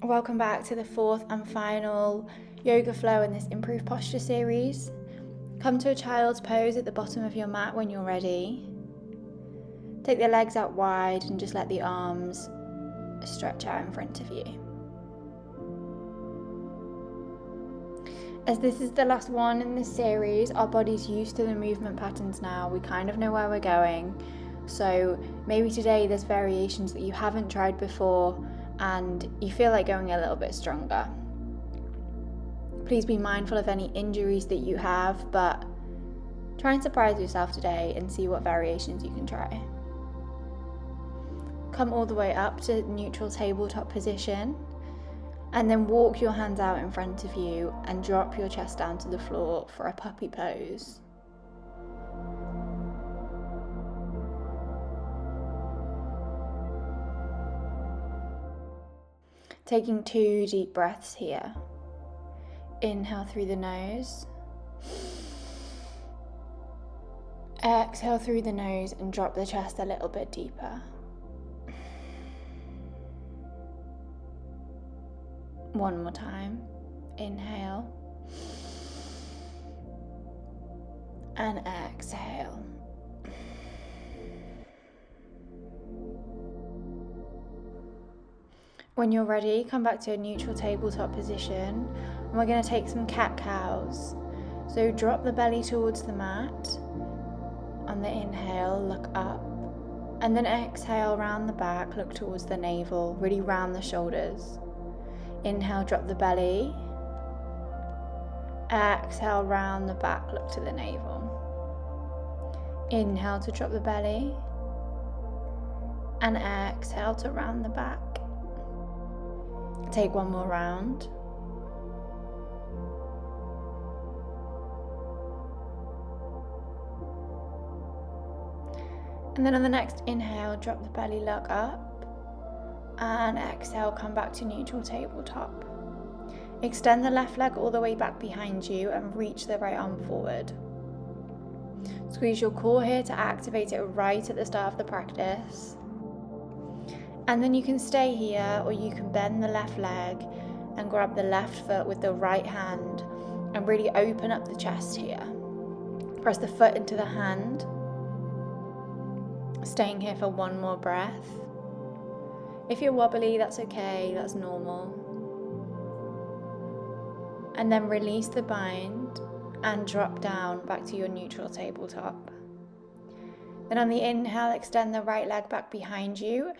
Welcome back to the fourth and final yoga flow in this improved posture series. Come to a child's pose at the bottom of your mat when you're ready. Take the legs out wide and just let the arms stretch out in front of you. As this is the last one in this series, our body's used to the movement patterns now. We kind of know where we're going. So maybe today there's variations that you haven't tried before and you feel like going a little bit stronger. Please be mindful of any injuries that you have, but try and surprise yourself today and see what variations you can try. Come all the way up to neutral tabletop position, and then walk your hands out in front of you and drop your chest down to the floor for a puppy pose. Taking 2 deep breaths here. Inhale through the nose. Exhale through the nose and drop the chest a little bit deeper. One more time. Inhale. And exhale. When you're ready, come back to a neutral tabletop position, and we're going to take some cat-cows. So drop the belly towards the mat. On the inhale, look up, and then exhale round the back, look towards the navel, really round the shoulders. Inhale, drop the belly. Exhale, round the back, look to the navel. Inhale to drop the belly, and exhale to round the back. Take one more round. And then on the next inhale, drop the belly, look up. And exhale, come back to neutral tabletop. Extend the left leg all the way back behind you and reach the right arm forward. Squeeze your core here to activate it right at the start of the practice. And then you can stay here, or you can bend the left leg and grab the left foot with the right hand and really open up the chest here. Press the foot into the hand. Staying here for one more breath. If you're wobbly, that's okay, that's normal. And then release the bind and drop down back to your neutral tabletop. Then on the inhale, extend the right leg back behind you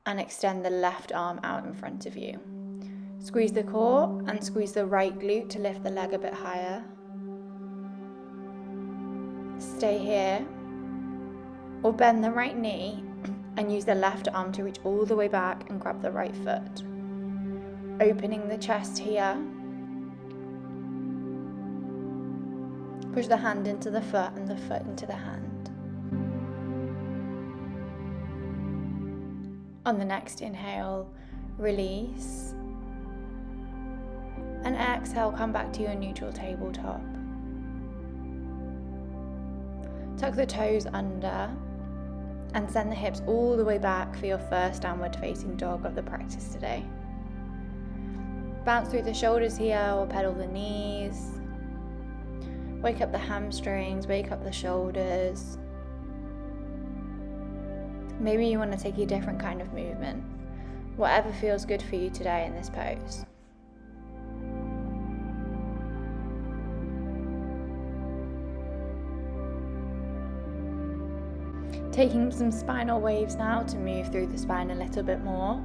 and extend the left arm out in front of you. Squeeze the core and squeeze the right glute to lift the leg a bit higher. Stay here, or bend the right knee and use the left arm to reach all the way back and grab the right foot. Opening the chest here. Push the hand into the foot and the foot into the hand. On the next inhale, release. And exhale, come back to your neutral tabletop. Tuck the toes under and send the hips all the way back for your first downward facing dog of the practice today. Bounce through the shoulders here or pedal the knees. Wake up the hamstrings, wake up the shoulders. Maybe you want to take a different kind of movement. Whatever feels good for you today in this pose. Taking some spinal waves now to move through the spine a little bit more.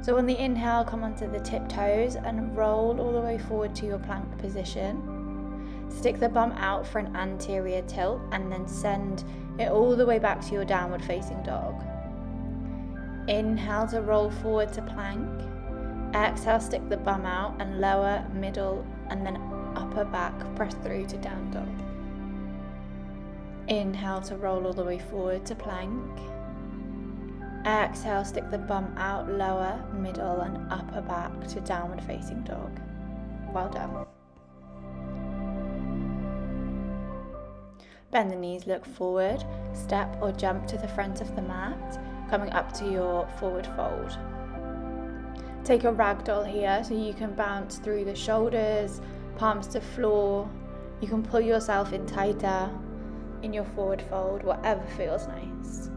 So on the inhale, come onto the tiptoes and roll all the way forward to your plank position. Stick the bum out for an anterior tilt and then send it all the way back to your downward facing dog. Inhale to roll forward to plank. Exhale, stick the bum out and lower, middle, and then upper back, press through to down dog. Inhale to roll all the way forward to plank. Exhale, stick the bum out, lower, middle, and upper back to downward facing dog. Well done. Bend the knees, look forward, step or jump to the front of the mat, coming up to your forward fold. Take a ragdoll here so you can bounce through the shoulders, palms to floor. You can pull yourself in tighter in your forward fold, whatever feels nice.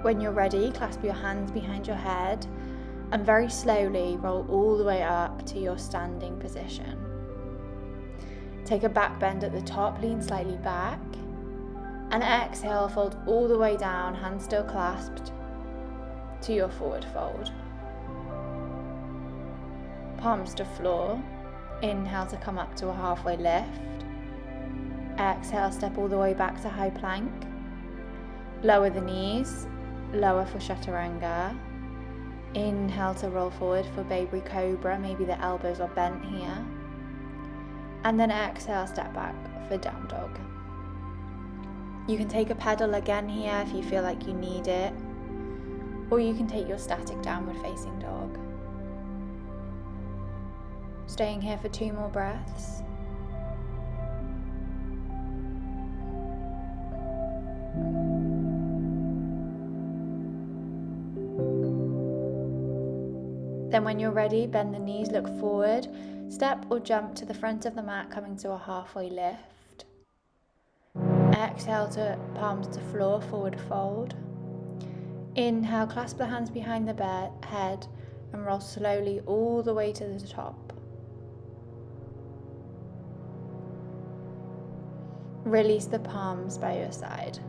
When you're ready, clasp your hands behind your head and very slowly roll all the way up to your standing position. Take a back bend at the top, lean slightly back, and exhale, fold all the way down, hands still clasped, to your forward fold. Palms to floor. Inhale to come up to a halfway lift. Exhale, step all the way back to high plank. Lower the knees, lower for chaturanga. Inhale to roll forward for baby cobra, maybe the elbows are bent here. And then exhale, step back for down dog. You can take a pedal again here if you feel like you need it, or you can take your static downward facing dog. Staying here for 2 more breaths. Then when you're ready, bend the knees, look forward, step or jump to the front of the mat, coming to a halfway lift. Exhale to palms to floor, forward fold. Inhale, clasp the hands behind the head and roll slowly all the way to the top. Release the palms by your side.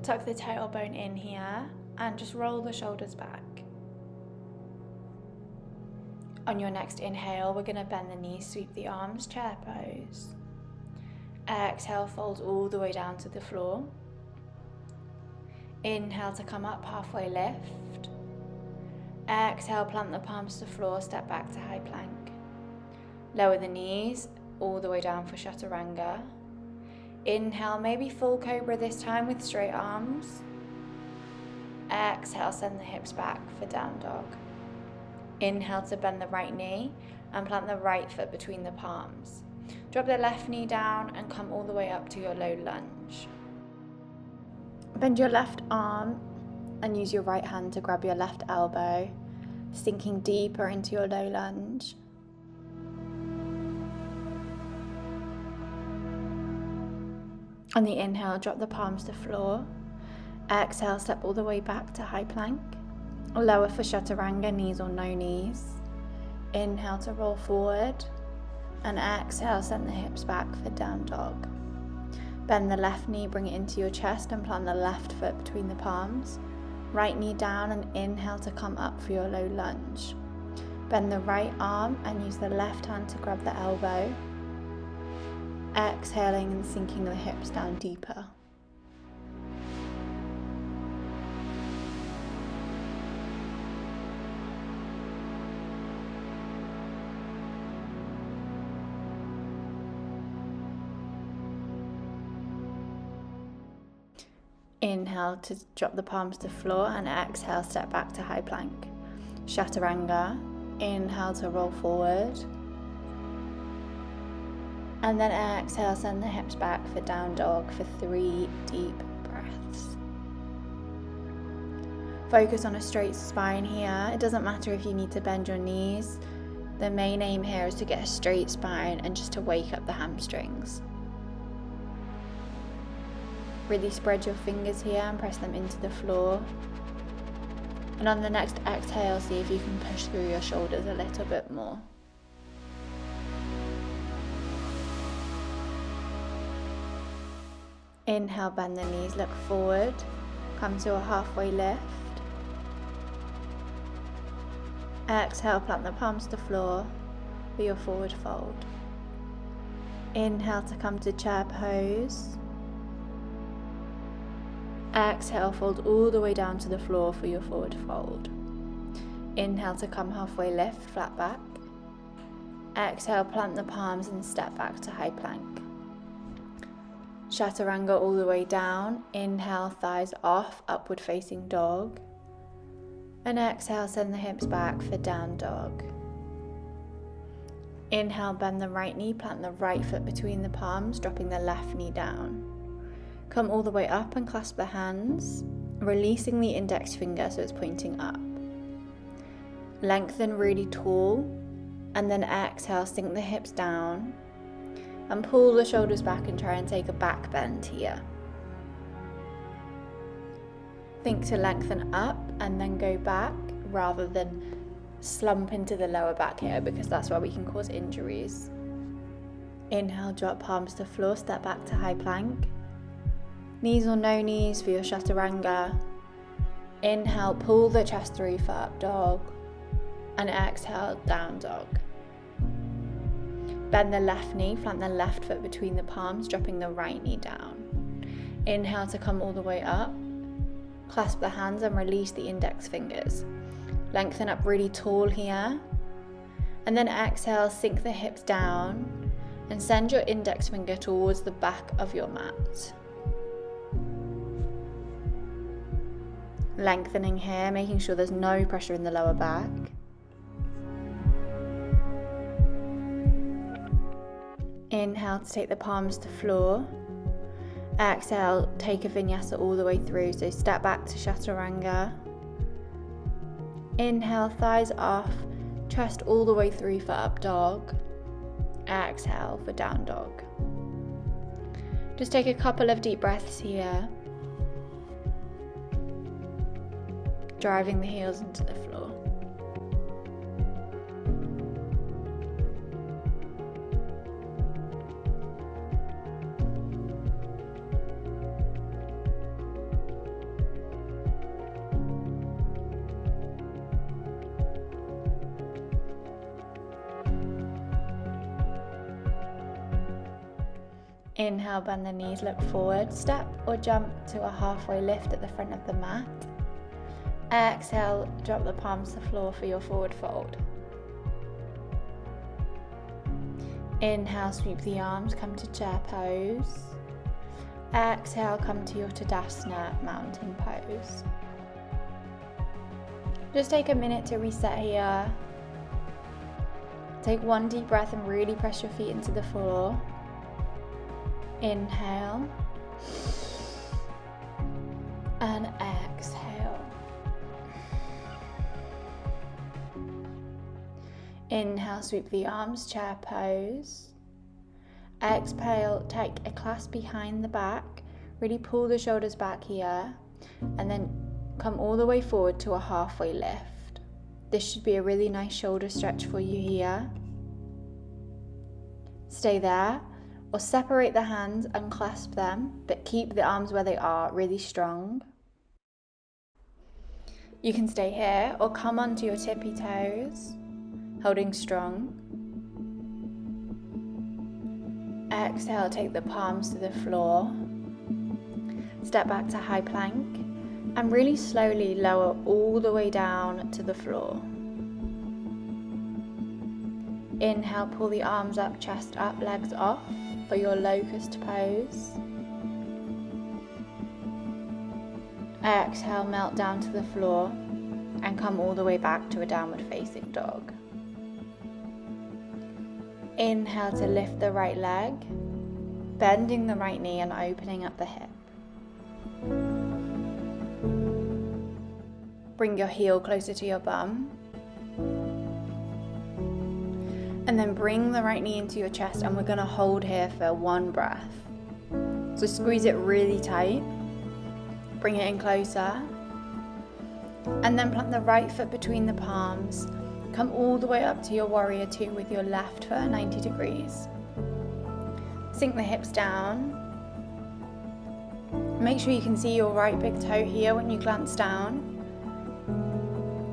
Tuck the tailbone in here and just roll the shoulders back. On your next inhale, we're going to bend the knees, sweep the arms, chair pose. Exhale, fold all the way down to the floor. Inhale to come up, halfway lift. Exhale, plant the palms to floor, step back to high plank. Lower the knees, all the way down for chaturanga. Inhale, maybe full cobra this time with straight arms. Exhale, send the hips back for down dog. Inhale to bend the right knee and plant the right foot between the palms. Drop the left knee down and come all the way up to your low lunge. Bend your left arm and use your right hand to grab your left elbow, sinking deeper into your low lunge. On the inhale, drop the palms to floor. Exhale, step all the way back to high plank. Lower for chaturanga, knees or no knees. Inhale to roll forward. And exhale, send the hips back for down dog. Bend the left knee, bring it into your chest and plant the left foot between the palms. Right knee down and inhale to come up for your low lunge. Bend the right arm and use the left hand to grab the elbow. Exhaling and sinking the hips down deeper. Inhale to drop the palms to floor and exhale, step back to high plank. Chaturanga. Inhale to roll forward. And then exhale, send the hips back for down dog for 3 deep breaths. Focus on a straight spine here. It doesn't matter if you need to bend your knees. The main aim here is to get a straight spine and just to wake up the hamstrings. Really spread your fingers here and press them into the floor. And on the next exhale, see if you can push through your shoulders a little bit more. Inhale, bend the knees, look forward. Come to a halfway lift. Exhale, plant the palms to floor for your forward fold. Inhale to come to chair pose. Exhale, fold all the way down to the floor for your forward fold. Inhale to come halfway lift, flat back. Exhale, plant the palms and step back to high plank. Chaturanga all the way down. Inhale, thighs off, upward facing dog. And exhale, send the hips back for down dog. Inhale, bend the right knee, plant the right foot between the palms, dropping the left knee down. Come all the way up and clasp the hands. releasing the index finger so it's pointing up. Lengthen really tall, and then exhale, sink the hips down and pull the shoulders back and try and take a back bend here. Think to lengthen up and then go back rather than slump into the lower back here, because that's where we can cause injuries. Inhale, drop palms to floor, step back to high plank. Knees or no knees for your chaturanga. Inhale, pull the chest through for up dog. And exhale, down dog. Bend the left knee, plant the left foot between the palms, dropping the right knee down. Inhale to come all the way up. Clasp the hands and release the index fingers. Lengthen up really tall here. And then exhale, sink the hips down and send your index finger towards the back of your mat. Lengthening here, making sure there's no pressure in the lower back. Inhale to take the palms to floor. Exhale, take a vinyasa all the way through, so step back to chaturanga. Inhale, thighs off, chest all the way through for up dog. Exhale for down dog. Just take a couple of deep breaths here, driving the heels into the floor. Inhale, bend the knees, look forward, step or jump to a halfway lift at the front of the mat. Exhale, drop the palms to the floor for your forward fold. Inhale, sweep the arms, come to chair pose. Exhale, come to your Tadasana mountain pose. Just take a minute to reset here. Take one deep breath and really press your feet into the floor. Inhale and exhale. Inhale, sweep the arms, chair pose. Exhale, take a clasp behind the back. Really pull the shoulders back here and then come all the way forward to a halfway lift. This should be a really nice shoulder stretch for you here. Stay there. Or separate the hands, unclasp them, but keep the arms where they are, really strong. You can stay here or come onto your tippy toes, holding strong. Exhale, take the palms to the floor. Step back to high plank and really slowly lower all the way down to the floor. Inhale, pull the arms up, chest up, legs off for your locust pose. Exhale, melt down to the floor and come all the way back to a downward facing dog. Inhale to lift the right leg, bending the right knee and opening up the hip. Bring your heel closer to your bum. And then bring the right knee into your chest, and we're going to hold here for one breath. So squeeze it really tight. Bring it in closer. And then plant the right foot between the palms. Come all the way up to your warrior two with your left foot at 90 degrees. Sink the hips down. Make sure you can see your right big toe here when you glance down.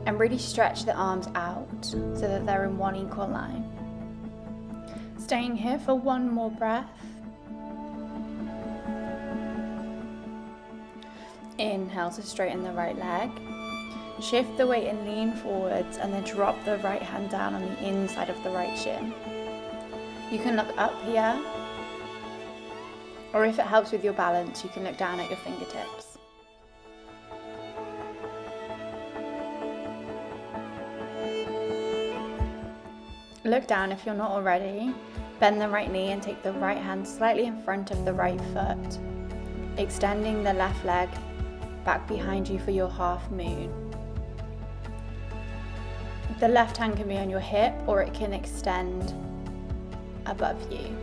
And really stretch the arms out so that they're in one equal line. Staying here for one more breath. Inhale to straighten the right leg. Shift the weight and lean forwards, and then drop the right hand down on the inside of the right shin. You can look up here, or if it helps with your balance, you can look down at your fingertips. Look down if you're not already. Bend the right knee and take the right hand slightly in front of the right foot, extending the left leg back behind you for your half moon. The left hand can be on your hip or it can extend above you,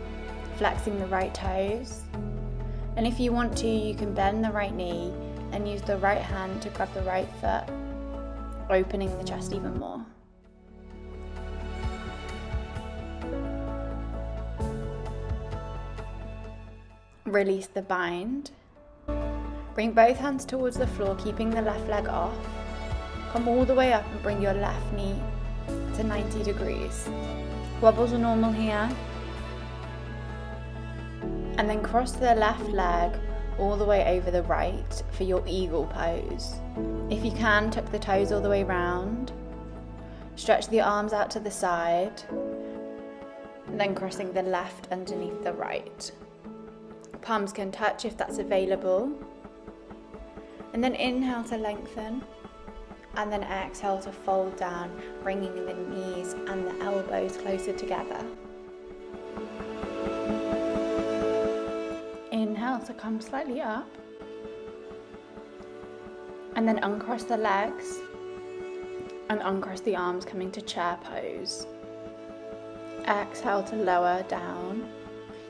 flexing the right toes. And if you want to, you can bend the right knee and use the right hand to grab the right foot, opening the chest even more. Release the bind. Bring both hands towards the floor, keeping the left leg off. Come all the way up and bring your left knee to 90 degrees. Wobbles are normal here. And then cross the left leg all the way over the right for your eagle pose. If you can, tuck the toes all the way round. Stretch the arms out to the side. And then crossing the left underneath the right. Palms can touch if that's available. And then inhale to lengthen. And then exhale to fold down, bringing the knees and the elbows closer together. Inhale to come slightly up. And then uncross the legs and uncross the arms, coming to chair pose. Exhale to lower down,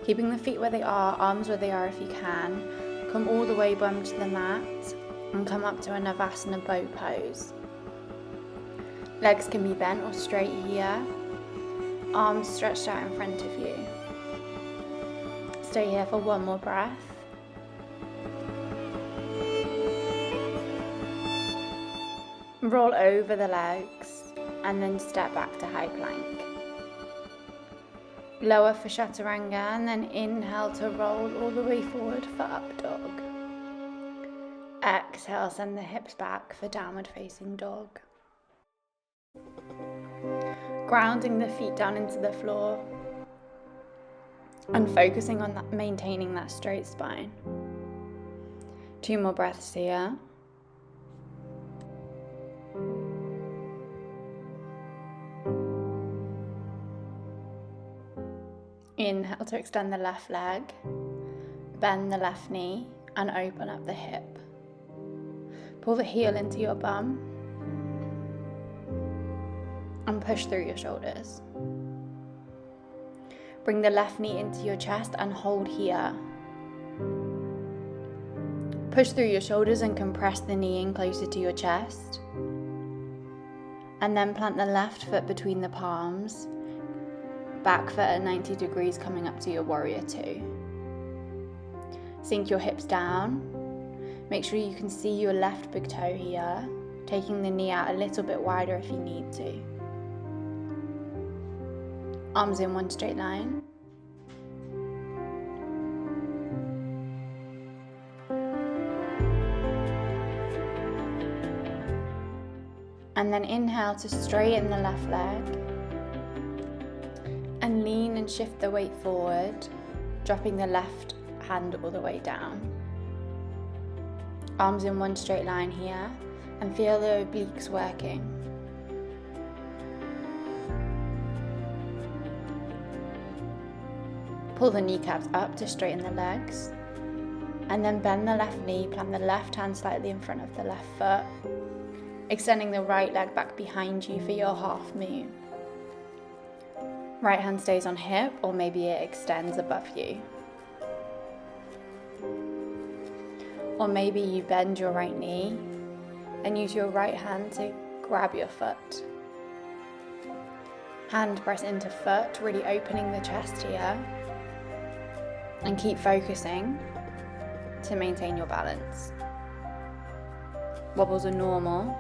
keeping the feet where they are, arms where they are if you can. Come all the way bum to the mat and come up to a Navasana boat pose. Legs can be bent or straight here. Arms stretched out in front of you. Stay here for one more breath. Roll over the legs and then step back to high plank. Lower for chaturanga and then inhale to roll all the way forward for up dog. Exhale, send the hips back for downward facing dog. Grounding the feet down into the floor and focusing on that, maintaining that straight spine. 2 more breaths here. Inhale to extend the left leg, bend the left knee and open up the hip. Pull the heel into your bum and push through your shoulders. Bring the left knee into your chest and hold here. Push through your shoulders and compress the knee in closer to your chest. And then plant the left foot between the palms. Back foot at 90 degrees, coming up to your warrior 2. Sink your hips down. Make sure you can see your left big toe here, taking the knee out a little bit wider if you need to. Arms in one straight line. And then inhale to straighten the left leg. And lean and shift the weight forward, dropping the left hand all the way down. Arms in one straight line here, and feel the obliques working. Pull the kneecaps up to straighten the legs, and then bend the left knee, plant the left hand slightly in front of the left foot, extending the right leg back behind you for your half moon. Right hand stays on hip, or maybe it extends above you. Or maybe you bend your right knee and use your right hand to grab your foot. Hand press into foot, really opening the chest here. And keep focusing to maintain your balance. Wobbles are normal.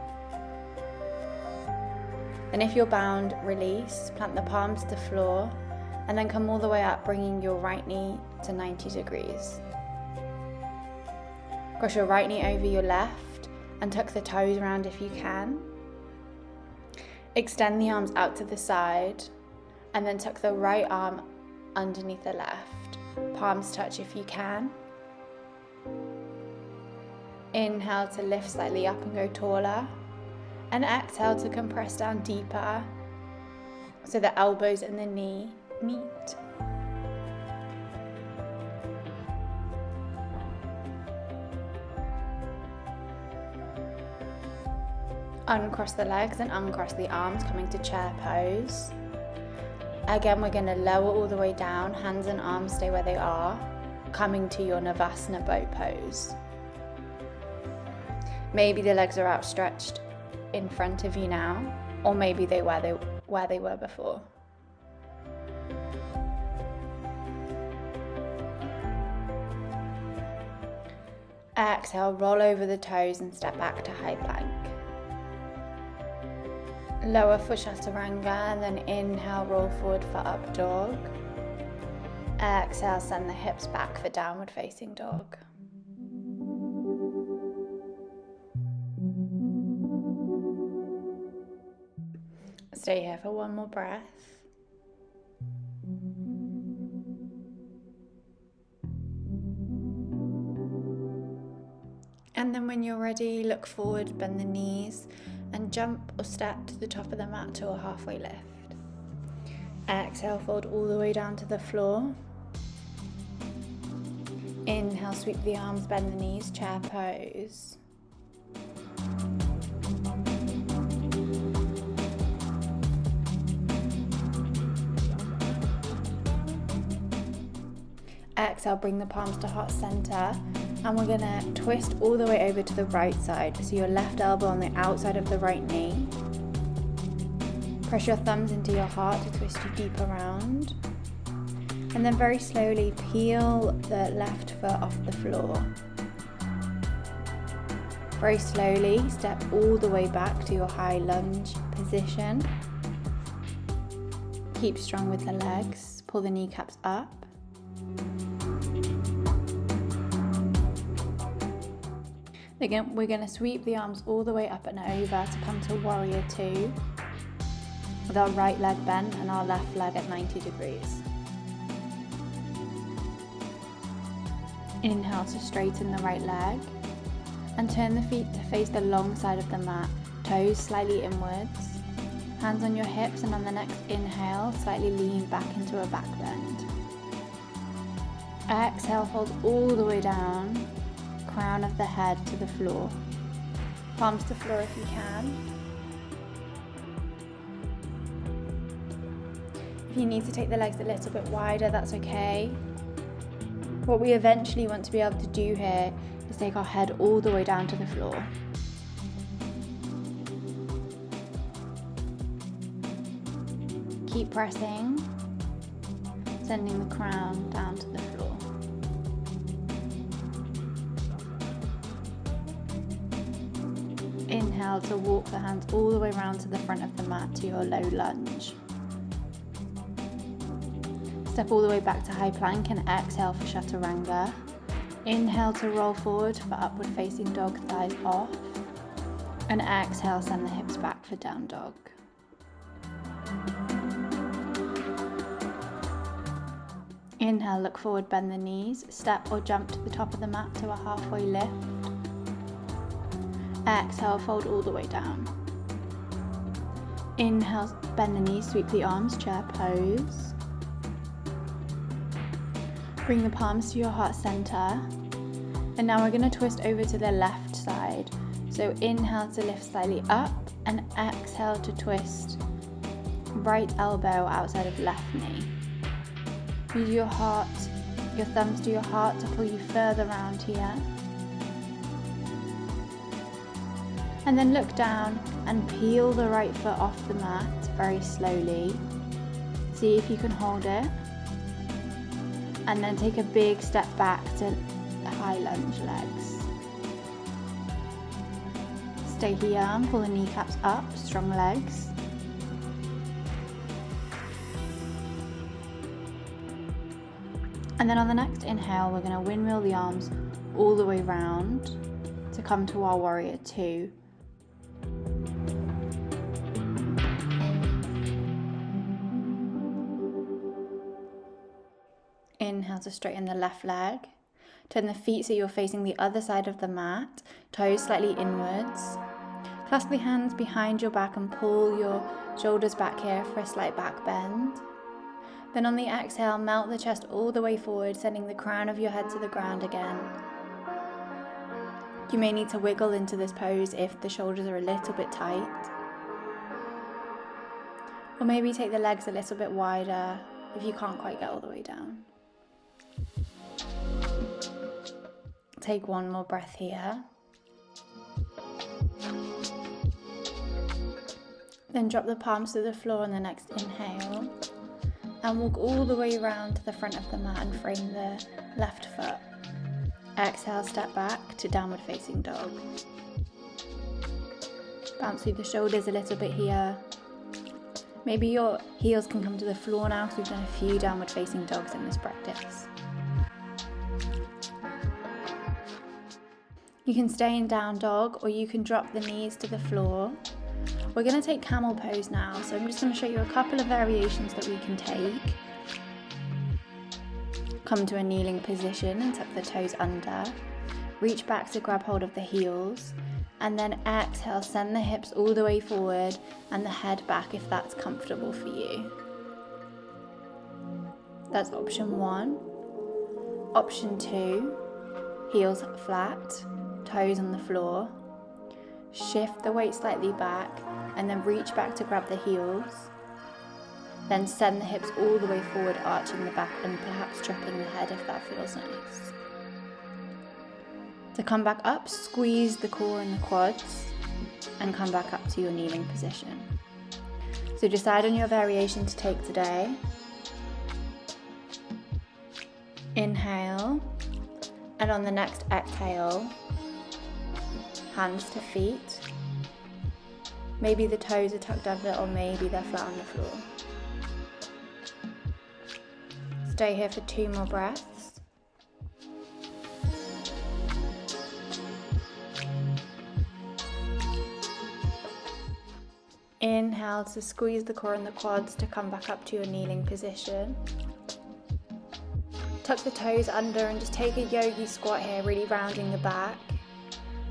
And if you're bound, release, plant the palms to the floor, and then come all the way up, bringing your right knee to 90 degrees. Cross your right knee over your left and tuck the toes around if you can. Extend the arms out to the side and then tuck the right arm underneath the left. Palms touch if you can. Inhale to lift slightly up and go taller. And exhale to compress down deeper so the elbows and the knee meet. Uncross the legs and uncross the arms, coming to chair pose. Again, we're going to lower all the way down, hands and arms stay where they are, coming to your Navasana boat pose. Maybe the legs are outstretched in front of you now, or maybe they where they were before. Exhale, roll over the toes and step back to high plank. Lower for chaturanga and then inhale, roll forward for up dog. Exhale, send the hips back for downward facing dog. Stay here for one more breath. And then when you're ready, look forward, bend the knees, and jump or step to the top of the mat to a halfway lift. Exhale, fold all the way down to the floor. Inhale, sweep the arms, bend the knees, chair pose. Exhale, bring the palms to heart center. And we're gonna twist all the way over to the right side. So your left elbow on the outside of the right knee. Press your thumbs into your heart to twist you deep around. And then very slowly peel the left foot off the floor. Very slowly step all the way back to your high lunge position. Keep strong with the legs. Pull the kneecaps up. Again, we're going to sweep the arms all the way up and over to come to warrior two with our right leg bent and our left leg at 90 degrees. Inhale to straighten the right leg and turn the feet to face the long side of the mat, toes slightly inwards, hands on your hips, and on the next inhale, slightly lean back into a back bend. Exhale, fold all the way down, crown of the head to the floor. Palms to floor if you can. If you need to take the legs a little bit wider, that's okay. What we eventually want to be able to do here is take our head all the way down to the floor. Keep pressing, sending the crown down to the floor. Inhale to walk the hands all the way around to the front of the mat to your low lunge. Step all the way back to high plank and exhale for chaturanga. Inhale to roll forward for upward facing dog, thighs off. And exhale, send the hips back for down dog. Inhale, look forward, bend the knees. Step or jump to the top of the mat to a halfway lift. Exhale, fold all the way down. Inhale, bend the knees, sweep the arms, chair pose. Bring the palms to your heart center. And now we're going to twist over to the left side. So inhale to lift slightly up and exhale to twist right elbow outside of left knee. Use your heart, your thumbs to your heart to pull you further round here. And then look down and peel the right foot off the mat very slowly. See if you can hold it. And then take a big step back to high lunge legs. Stay here and pull the kneecaps up, strong legs. And then on the next inhale, we're going to windmill the arms all the way round to come to our warrior two. Inhale to straighten the left leg. Turn the feet so you're facing the other side of the mat, toes slightly inwards. Clasp the hands behind your back and pull your shoulders back here for a slight back bend. Then on the exhale, melt the chest all the way forward, sending the crown of your head to the ground again. You may need to wiggle into this pose if the shoulders are a little bit tight. Or maybe take the legs a little bit wider if you can't quite get all the way down. Take one more breath here. Then drop the palms to the floor on the next inhale and walk all the way around to the front of the mat and frame the left foot. Exhale, step back to downward facing dog. Bounce through the shoulders a little bit here. Maybe your heels can come to the floor now because we've done a few downward facing dogs in this practice. You can stay in down dog or you can drop the knees to the floor. We're going to take camel pose now, so I'm just going to show you a couple of variations that we can take. Come to a kneeling position and tuck the toes under. Reach back to grab hold of the heels, and then exhale, send the hips all the way forward and the head back if that's comfortable for you. That's option 1. Option 2, heels flat, toes on the floor. Shift the weight slightly back and then reach back to grab the heels. Then send the hips all the way forward, arching the back and perhaps dropping the head if that feels nice. To come back up, squeeze the core and the quads and come back up to your kneeling position. So decide on your variation to take today. Inhale, and on the next exhale, hands to feet. Maybe the toes are tucked under or maybe they're flat on the floor. Stay here for 2 more breaths. Inhale to squeeze the core and the quads to come back up to your kneeling position. Tuck the toes under and just take a yogi squat here, really rounding the back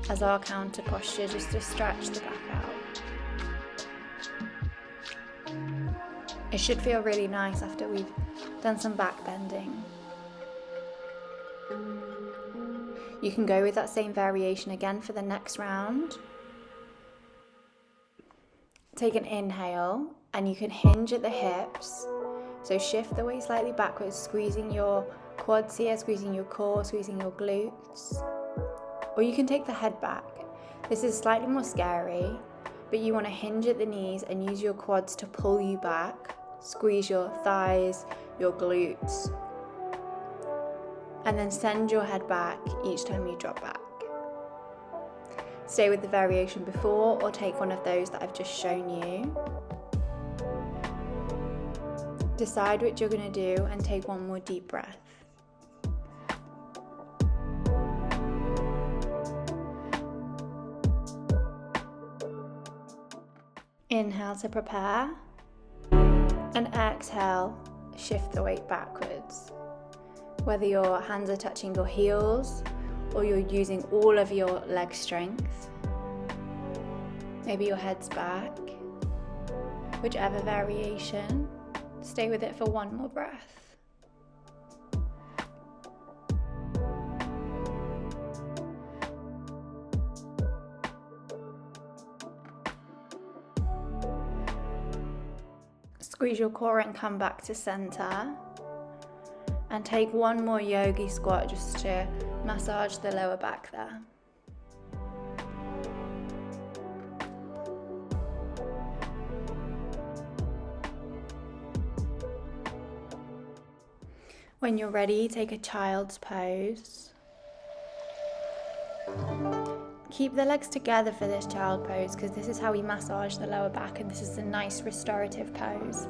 as our counter posture, just to stretch the back out. It should feel really nice after we've done some back bending. You can go with that same variation again for the next round. Take an inhale and you can hinge at the hips. So shift the weight slightly backwards, squeezing your quads here, squeezing your core, squeezing your glutes. Or you can take the head back. This is slightly more scary, but you want to hinge at the knees and use your quads to pull you back. Squeeze your thighs, your glutes, and then send your head back each time you drop back. Stay with the variation before or take one of those that I've just shown you. Decide what you're going to do and take one more deep breath. Inhale to prepare, and exhale, shift the weight backwards. Whether your hands are touching your heels or you're using all of your leg strength, maybe your head's back, whichever variation, stay with it for 1 more breath. Squeeze your core and come back to center. And take 1 more yogi squat just to massage the lower back there. When you're ready, take a child's pose. Keep the legs together for this child pose because this is how we massage the lower back, and this is a nice restorative pose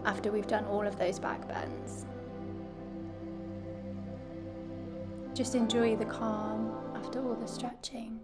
after we've done all of those back bends. Just enjoy the calm after all the stretching.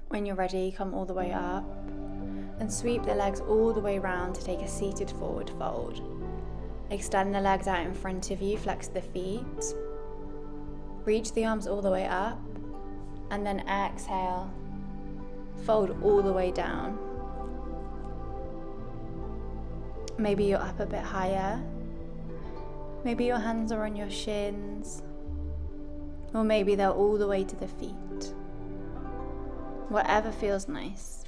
When you're ready, come all the way up and sweep the legs all the way round to take a seated forward fold. Extend the legs out in front of you, flex the feet. Reach the arms all the way up, and then exhale, fold all the way down. Maybe you're up a bit higher. Maybe your hands are on your shins, or maybe they're all the way to the feet. Whatever feels nice.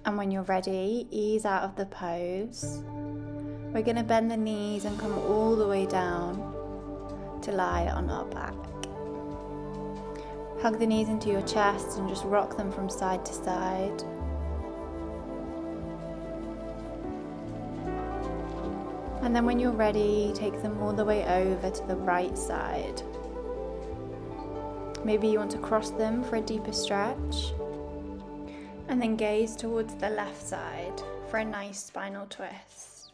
And when you're ready, ease out of the pose. We're going to bend the knees and come all the way down to lie on our back. Hug the knees into your chest and just rock them from side to side. And then when you're ready, take them all the way over to the right side. Maybe you want to cross them for a deeper stretch. And then gaze towards the left side for a nice spinal twist.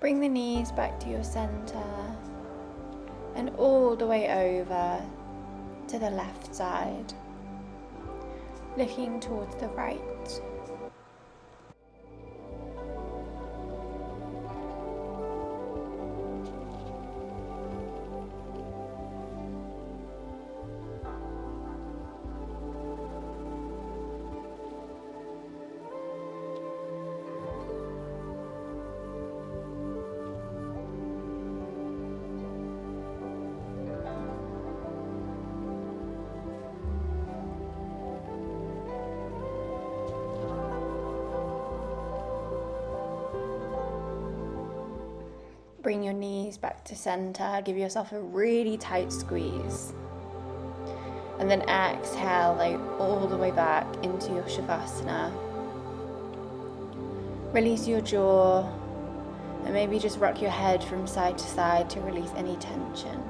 Bring the knees back to your center and all the way over to the left side, looking towards the right. Bring your knees back to center, give yourself a really tight squeeze. And then exhale all the way back into your Shavasana. Release your jaw and maybe just rock your head from side to side to release any tension.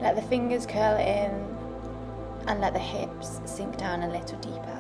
Let the fingers curl in and let the hips sink down a little deeper.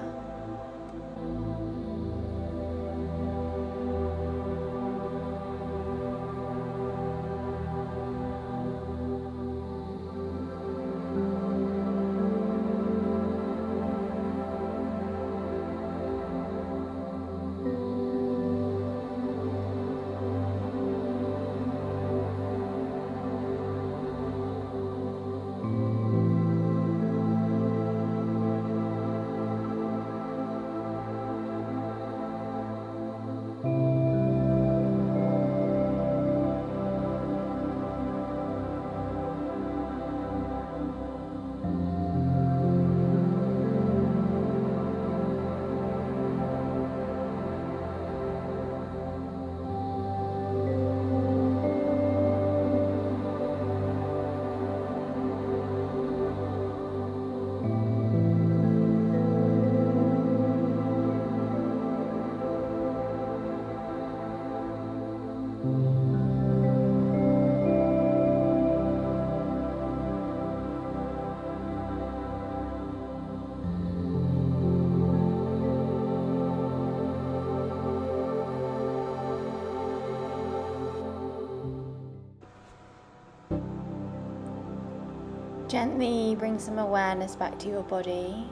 Gently bring some awareness back to your body.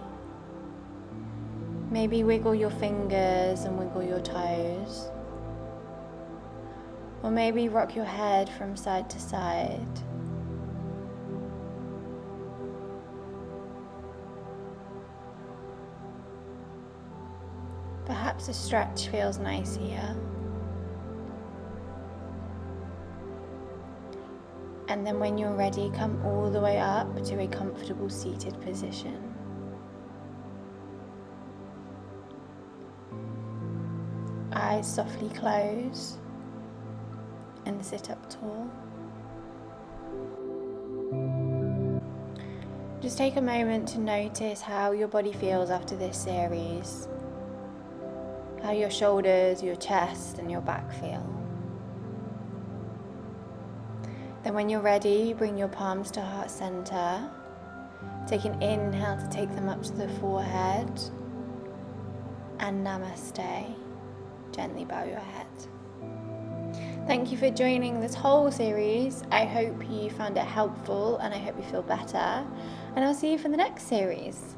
Maybe wiggle your fingers and wiggle your toes. Or maybe rock your head from side to side. Perhaps a stretch feels nice here. And then when you're ready, come all the way up to a comfortable seated position. Eyes softly close and sit up tall. Just take a moment to notice how your body feels after this series, how your shoulders, your chest and your back feel. Then when you're ready, bring your palms to heart center. Take an inhale to take them up to the forehead, and namaste. Gently bow your head. Thank you for joining this whole series. I hope you found it helpful and I hope you feel better. And I'll see you for the next series.